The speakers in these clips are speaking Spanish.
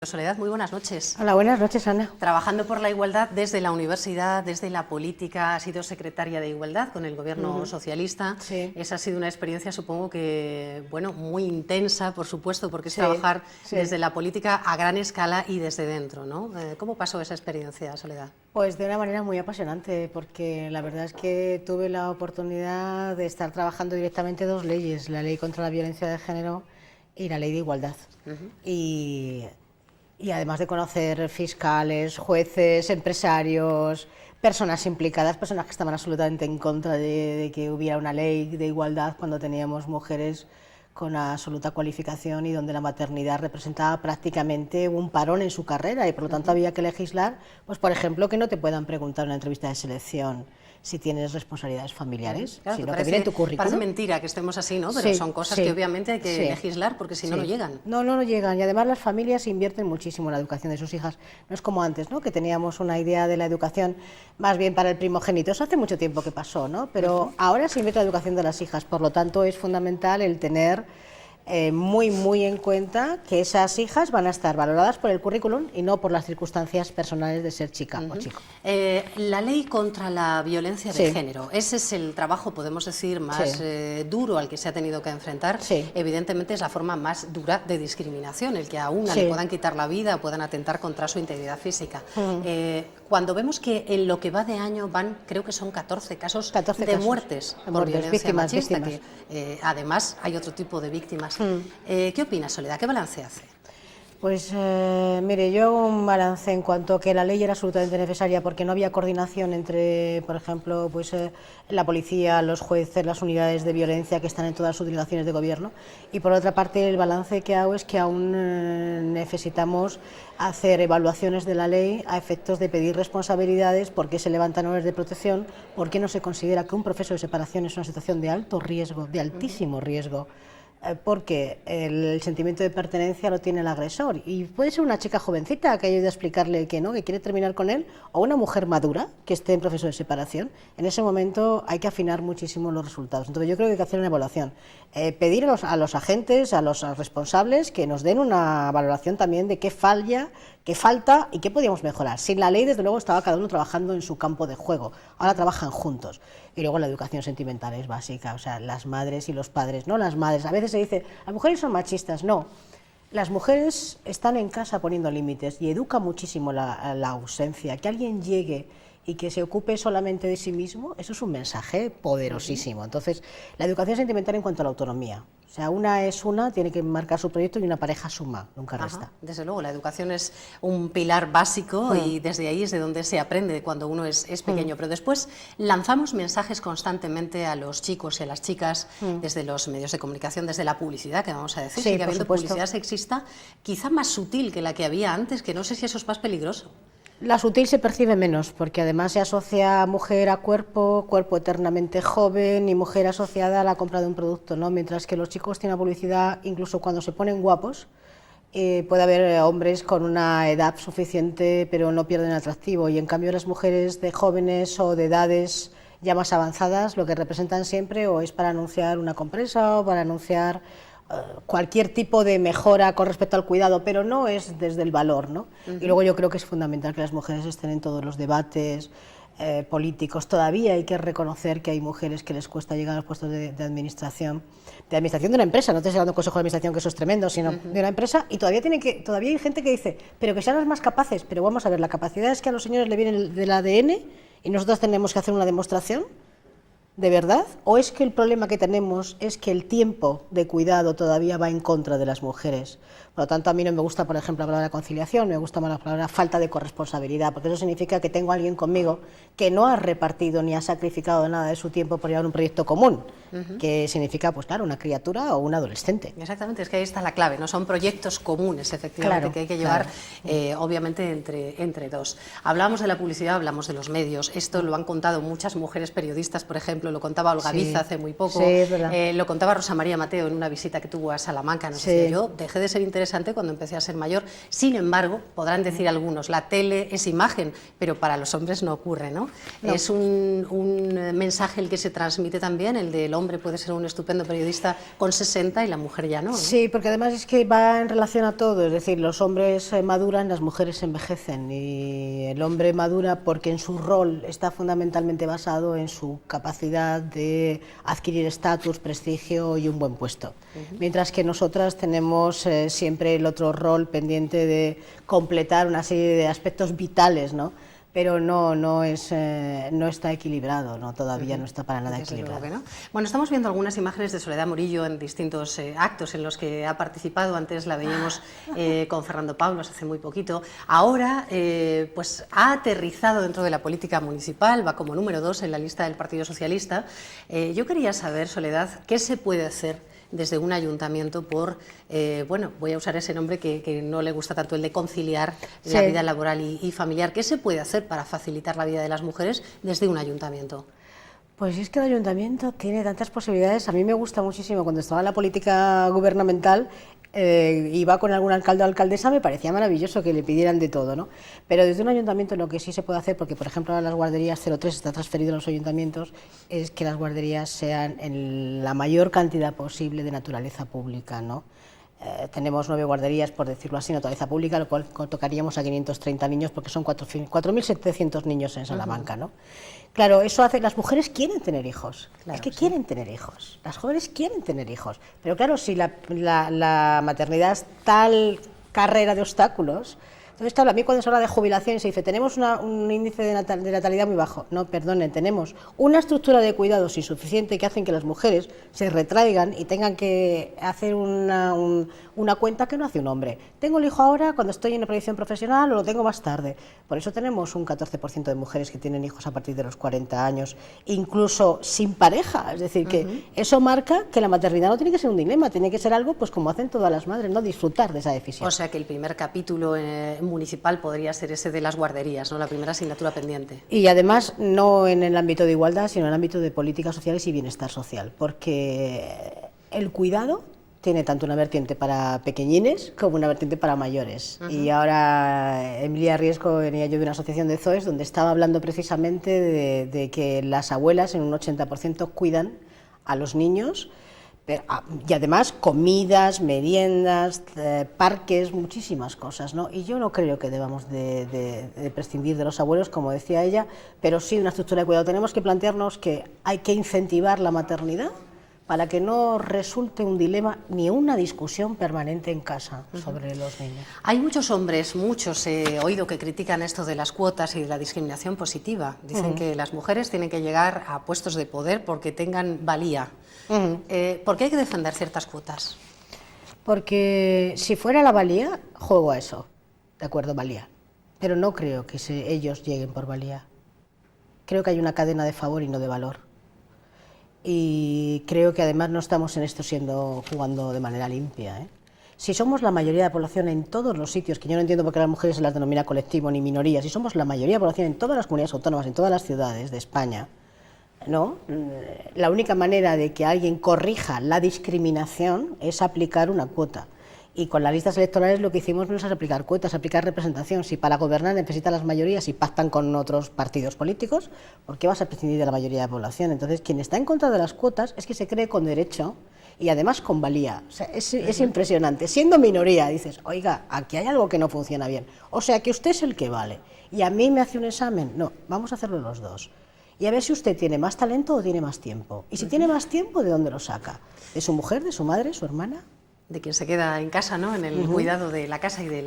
Soledad, muy buenas noches. Hola, buenas noches, Ana. Trabajando por la igualdad desde la universidad, desde la política, ha sido secretaria de Igualdad con el gobierno socialista. Sí. Esa ha sido una experiencia, supongo que, bueno, muy intensa, por supuesto, porque es trabajar desde la política a gran escala y desde dentro, ¿no? ¿Cómo pasó esa experiencia, Soledad? Pues de una manera muy apasionante, porque la verdad es que tuve la oportunidad de estar trabajando directamente dos leyes, la ley contra la violencia de género y la ley de igualdad. Y además de conocer fiscales, jueces, empresarios, personas implicadas, personas que estaban absolutamente en contra de que hubiera una ley de igualdad cuando teníamos mujeres con absoluta cualificación y donde la maternidad representaba prácticamente un parón en su carrera y por lo tanto había que legislar, pues por ejemplo, que no te puedan preguntar en una entrevista de selección si tienes responsabilidades familiares, claro, sino que viene en tu currículum. Parece mentira que estemos así, ¿no? Pero son cosas que obviamente hay que legislar porque si no, no llegan. No llegan. Y además las familias invierten muchísimo en la educación de sus hijas. No es como antes, ¿no? Que teníamos una idea de la educación más bien para el primogénito. Eso hace mucho tiempo que pasó, ¿no? Pero ahora se invierte en la educación de las hijas. Por lo tanto, es fundamental el tener muy en cuenta que esas hijas van a estar valoradas por el currículum y no por las circunstancias personales de ser chica o chico. La ley contra la violencia de género, ese es el trabajo, podemos decir, más duro al que se ha tenido que enfrentar. Evidentemente es la forma más dura de discriminación, el que a una le puedan quitar la vida, puedan atentar contra su integridad física. Cuando vemos que en lo que va de año van, creo que son 14 casos de muertes por violencia machista, que además hay otro tipo de víctimas. ¿Qué opinas, Soledad? ¿Qué balance hace? Pues mire, yo hago un balance en cuanto a que la ley era absolutamente necesaria porque no había coordinación entre, por ejemplo, pues la policía, los jueces, las unidades de violencia que están en todas sus delegaciones de gobierno. Y por otra parte, el balance que hago es que aún necesitamos hacer evaluaciones de la ley a efectos de pedir responsabilidades, por qué se levantan órdenes de protección, por qué no se considera que un proceso de separación es una situación de alto riesgo, de altísimo riesgo, porque el sentimiento de pertenencia lo tiene el agresor y puede ser una chica jovencita que ayude a explicarle que no, que quiere terminar con él, o una mujer madura que esté en proceso de separación. En ese momento hay que afinar muchísimo los resultados. Entonces yo creo que hay que hacer una evaluación, pedir a los agentes, a los responsables que nos den una valoración también de qué falla, qué falta y qué podíamos mejorar. Sin la ley, desde luego, estaba cada uno trabajando en su campo de juego. Ahora trabajan juntos. Y luego la educación sentimental es básica, o sea, las madres y los padres, no las madres. A veces se dice, las mujeres son machistas. No, las mujeres están en casa poniendo límites y educa muchísimo la ausencia. Que alguien llegue y que se ocupe solamente de sí mismo, eso es un mensaje poderosísimo. Entonces, la educación sentimental en cuanto a la autonomía. O sea, tiene que marcar su proyecto y una pareja suma, nunca resta. Desde luego, la educación es un pilar básico y desde ahí es de donde se aprende cuando uno es pequeño. Pero después lanzamos mensajes constantemente a los chicos y a las chicas desde los medios de comunicación, desde la publicidad, que vamos a decir, sigue habiendo publicidad sexista, quizá más sutil que la que había antes, que no sé si eso es más peligroso. La sutil se percibe menos, porque además se asocia mujer a cuerpo, cuerpo eternamente joven y mujer asociada a la compra de un producto, ¿no? Mientras que los chicos tienen publicidad, incluso cuando se ponen guapos, puede haber hombres con una edad suficiente pero no pierden atractivo, y en cambio las mujeres de jóvenes o de edades ya más avanzadas lo que representan siempre o es para anunciar una compresa o para anunciar cualquier tipo de mejora con respecto al cuidado, pero no es desde el valor, ¿no? Y luego yo creo que es fundamental que las mujeres estén en todos los debates políticos. Todavía hay que reconocer que hay mujeres que les cuesta llegar a los puestos de administración de una empresa, no estoy hablando de consejo de administración, que eso es tremendo, sino de una empresa, y todavía hay gente que dice, pero que sean las más capaces. Pero vamos a ver, la capacidad es que a los señores le viene del ADN y nosotros tenemos que hacer una demostración. ¿De verdad? ¿O es que el problema que tenemos es que el tiempo de cuidado todavía va en contra de las mujeres? Por lo tanto, a mí no me gusta, por ejemplo, la palabra conciliación, me gusta más la palabra falta de corresponsabilidad, porque eso significa que tengo a alguien conmigo que no ha repartido ni ha sacrificado nada de su tiempo por llevar un proyecto común, que significa, pues claro, una criatura o un adolescente. Exactamente, es que ahí está la clave, ¿no? Son proyectos comunes, efectivamente, que hay que llevar, obviamente, entre dos. Hablamos de la publicidad, hablamos de los medios, esto lo han contado muchas mujeres periodistas, por ejemplo, ejemplo, lo contaba Olga Viza hace muy poco, lo contaba Rosa María Mateo en una visita que tuvo a Salamanca, nos decía, yo dejé de ser interesante cuando empecé a ser mayor, sin embargo, podrán decir algunos, la tele es imagen, pero para los hombres no ocurre, ¿no? Es un mensaje el que se transmite también, el del hombre puede ser un estupendo periodista con 60 y la mujer ya no, ¿no? Sí, porque además es que va en relación a todo, es decir, los hombres maduran, las mujeres envejecen, y el hombre madura porque en su rol está fundamentalmente basado en su capacidad de adquirir estatus, prestigio y un buen puesto. Mientras que nosotras tenemos siempre el otro rol pendiente de completar una serie de aspectos vitales, ¿no? Pero no está equilibrado, ¿no? Todavía no está para nada equilibrado. ¿No? Bueno, estamos viendo algunas imágenes de Soledad Morillo en distintos actos en los que ha participado. Antes la veíamos con Fernando Pablos hace muy poquito. Ahora pues ha aterrizado dentro de la política municipal, va como número 2 en la lista del Partido Socialista. Yo quería saber, Soledad, ¿qué se puede hacer desde un ayuntamiento por, bueno, voy a usar ese nombre que no le gusta tanto, el de conciliar la vida laboral y familiar? ¿Qué se puede hacer para facilitar la vida de las mujeres desde un ayuntamiento? Pues es que el ayuntamiento tiene tantas posibilidades. A mí me gusta muchísimo, cuando estaba en la política gubernamental, iba con algún alcalde o alcaldesa, me parecía maravilloso que le pidieran de todo, ¿no? Pero desde un ayuntamiento lo que sí se puede hacer, porque por ejemplo ahora las guarderías 03 está transferido a los ayuntamientos, es que las guarderías sean en la mayor cantidad posible de naturaleza pública, ¿no? Tenemos 9 guarderías, por decirlo así, naturaleza pública, lo cual tocaríamos a 530 niños, porque son 4.700 niños en Salamanca, ¿no? Claro, eso hace, las mujeres quieren tener hijos, claro, es que quieren tener hijos, las jóvenes quieren tener hijos, pero claro, si la maternidad es tal carrera de obstáculos, entonces claro, a mí cuando se habla de jubilación se dice, tenemos un índice de natalidad muy bajo. No, perdonen, tenemos una estructura de cuidados insuficiente que hacen que las mujeres se retraigan y tengan que hacer una cuenta que no hace un hombre. Tengo el hijo ahora cuando estoy en la proyección profesional o lo tengo más tarde. Por eso tenemos un 14% de mujeres que tienen hijos a partir de los 40 años, incluso sin pareja. Es decir, que eso marca que la maternidad no tiene que ser un dilema, tiene que ser algo pues como hacen todas las madres, ¿no? Disfrutar de esa decisión. O sea que el primer capítulo municipal podría ser ese de las guarderías, ¿no? La primera asignatura pendiente. Y además no en el ámbito de igualdad, sino en el ámbito de políticas sociales y bienestar social, porque el cuidado tiene tanto una vertiente para pequeñines como una vertiente para mayores. Y ahora Emilia Riesco venía yo de una asociación de ZOEs donde estaba hablando precisamente de que las abuelas en un 80% cuidan a los niños, y además comidas, meriendas, parques, muchísimas cosas, ¿no? Y yo no creo que debamos de prescindir de los abuelos, como decía ella, pero sí de una estructura de cuidado. Tenemos que plantearnos que hay que incentivar la maternidad para que no resulte un dilema ni una discusión permanente en casa sobre los niños. Hay muchos hombres, muchos he oído que critican esto de las cuotas y de la discriminación positiva. Dicen que las mujeres tienen que llegar a puestos de poder porque tengan valía. ¿Por qué hay que defender ciertas cuotas? Porque si fuera la valía, juego a eso, de acuerdo, valía. Pero no creo que ellos lleguen por valía. Creo que hay una cadena de favor y no de valor. Y creo que además no estamos en esto jugando de manera limpia, ¿eh? Si somos la mayoría de la población en todos los sitios, que yo no entiendo por qué las mujeres se las denomina colectivo ni minorías, si somos la mayoría de la población en todas las comunidades autónomas, en todas las ciudades de España, ¿no? La única manera de que alguien corrija la discriminación es aplicar una cuota. Y con las listas electorales lo que hicimos no es aplicar cuotas, aplicar representación. Si para gobernar necesitan las mayorías y pactan con otros partidos políticos, ¿por qué vas a prescindir de la mayoría de la población? Entonces, quien está en contra de las cuotas es que se cree con derecho y además con valía. O sea, es impresionante. Siendo minoría, dices, oiga, aquí hay algo que no funciona bien. O sea, que usted es el que vale. Y a mí me hace un examen. No, vamos a hacerlo los dos. Y a ver si usted tiene más talento o tiene más tiempo. Y si tiene más tiempo, ¿de dónde lo saca? ¿De su mujer, de su madre, su hermana? De quien se queda en casa, ¿no? En el cuidado de la casa y de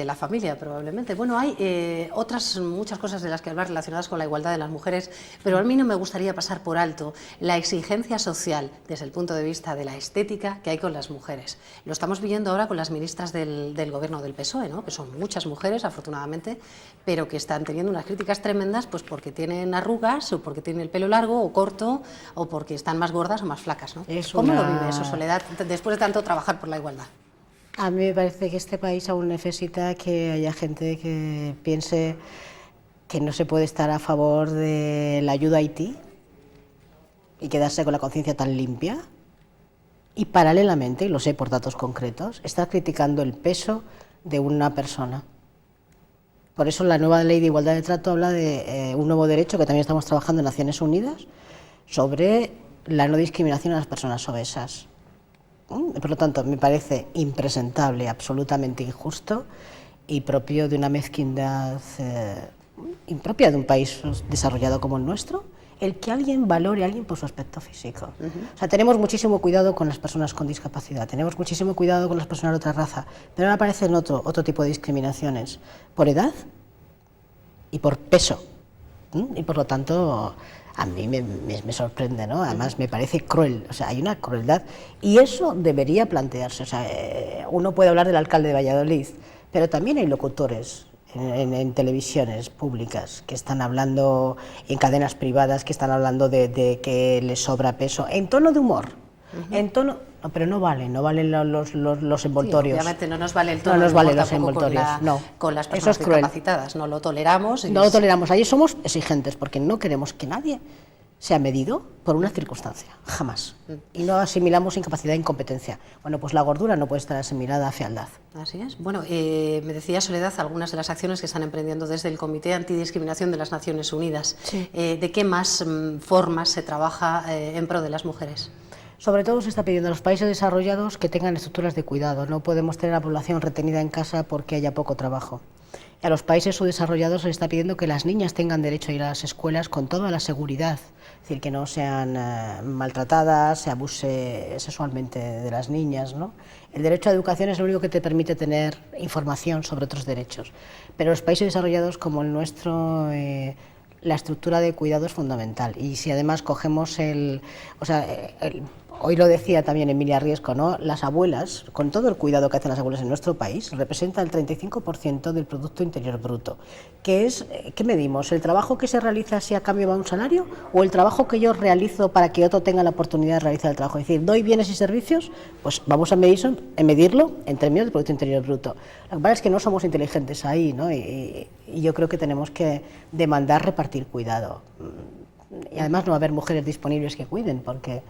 la familia, probablemente. Bueno, hay otras muchas cosas de las que hablar relacionadas con la igualdad de las mujeres, pero a mí no me gustaría pasar por alto la exigencia social desde el punto de vista de la estética que hay con las mujeres. Lo estamos viendo ahora con las ministras del gobierno del PSOE, ¿no? Que son muchas mujeres, afortunadamente, pero que están teniendo unas críticas tremendas pues porque tienen arrugas o porque tienen el pelo largo o corto o porque están más gordas o más flacas, ¿no? ¿Cómo lo vive eso, Soledad, después de tanto trabajar por la igualdad? A mí me parece que este país aún necesita que haya gente que piense que no se puede estar a favor de la ayuda a Haití, y quedarse con la conciencia tan limpia, y paralelamente, y lo sé por datos concretos, está criticando el peso de una persona. Por eso la nueva ley de igualdad de trato habla de un nuevo derecho que también estamos trabajando en Naciones Unidas sobre la no discriminación a las personas obesas. Por lo tanto, me parece impresentable, absolutamente injusto y propio de una mezquindad impropia de un país desarrollado como el nuestro, el que alguien valore a alguien por su aspecto físico. O sea, tenemos muchísimo cuidado con las personas con discapacidad, tenemos muchísimo cuidado con las personas de otra raza, pero ahora aparecen otro tipo de discriminaciones, por edad y por peso. Y por lo tanto, a mí me sorprende, ¿no? Además me parece cruel, o sea, hay una crueldad y eso debería plantearse. O sea, uno puede hablar del alcalde de Valladolid, pero también hay locutores en televisiones públicas que están hablando, en cadenas privadas, que están hablando de que les sobra peso, en tono de humor, en tono... No, pero no valen los envoltorios. Sí, obviamente no nos vale el tono no nos de vale humor los envoltorios, con las eso personas es cruel. discapacitadas, no lo toleramos. No lo toleramos, ahí somos exigentes, porque no queremos que nadie sea medido por una circunstancia, jamás. Y no asimilamos incapacidad e incompetencia. Bueno, pues la gordura no puede estar asimilada a fealdad. Así es. Bueno, me decía Soledad algunas de las acciones que están emprendiendo desde el Comité Antidiscriminación de las Naciones Unidas. Sí. ¿De qué más formas se trabaja en pro de las mujeres? Sobre todo se está pidiendo a los países desarrollados que tengan estructuras de cuidado. No podemos tener a la población retenida en casa porque haya poco trabajo. A los países subdesarrollados se está pidiendo que las niñas tengan derecho a ir a las escuelas con toda la seguridad, es decir, que no sean maltratadas, se abuse sexualmente de las niñas, ¿no? El derecho a educación es lo único que te permite tener información sobre otros derechos, pero los países desarrollados como el nuestro, la estructura de cuidado es fundamental. Y si además cogemos hoy lo decía también Emilia Riesco, ¿no? Las abuelas, con todo el cuidado que hacen las abuelas en nuestro país, representan el 35% del Producto Interior Bruto. ¿Qué medimos? ¿El trabajo que se realiza si a cambio va un salario o el trabajo que yo realizo para que otro tenga la oportunidad de realizar el trabajo? Es decir, ¿doy bienes y servicios? Pues vamos a medirlo en términos del Producto Interior Bruto. Lo que pasa es que no somos inteligentes ahí, ¿no? Y yo creo que tenemos que demandar repartir cuidado. Y además no va a haber mujeres disponibles que cuiden, porque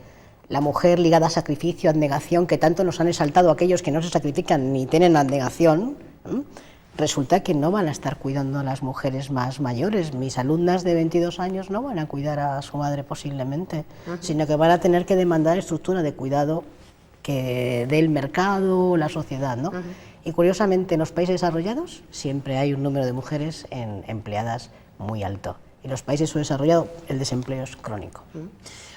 la mujer ligada a sacrificio, abnegación, que tanto nos han exaltado aquellos que no se sacrifican ni tienen abnegación, resulta que no van a estar cuidando a las mujeres más mayores. Mis alumnas de 22 años no van a cuidar a su madre posiblemente, sino que van a tener que demandar estructura de cuidado que dé el mercado, la sociedad, ¿no? Y curiosamente en los países desarrollados siempre hay un número de mujeres empleadas muy alto. En los países subdesarrollados el desempleo es crónico.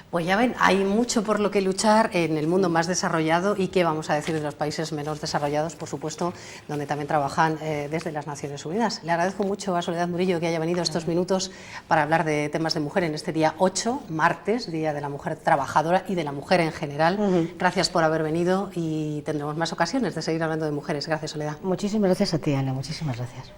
Pues ya ven, hay mucho por lo que luchar en el mundo más desarrollado y qué vamos a decir de los países menos desarrollados, por supuesto, donde también trabajan desde las Naciones Unidas. Le agradezco mucho a Soledad Murillo que haya venido estos minutos para hablar de temas de mujer en este día 8, martes, Día de la Mujer Trabajadora y de la mujer en general. Gracias por haber venido y tendremos más ocasiones de seguir hablando de mujeres. Gracias, Soledad. Muchísimas gracias a ti, Ana, muchísimas gracias.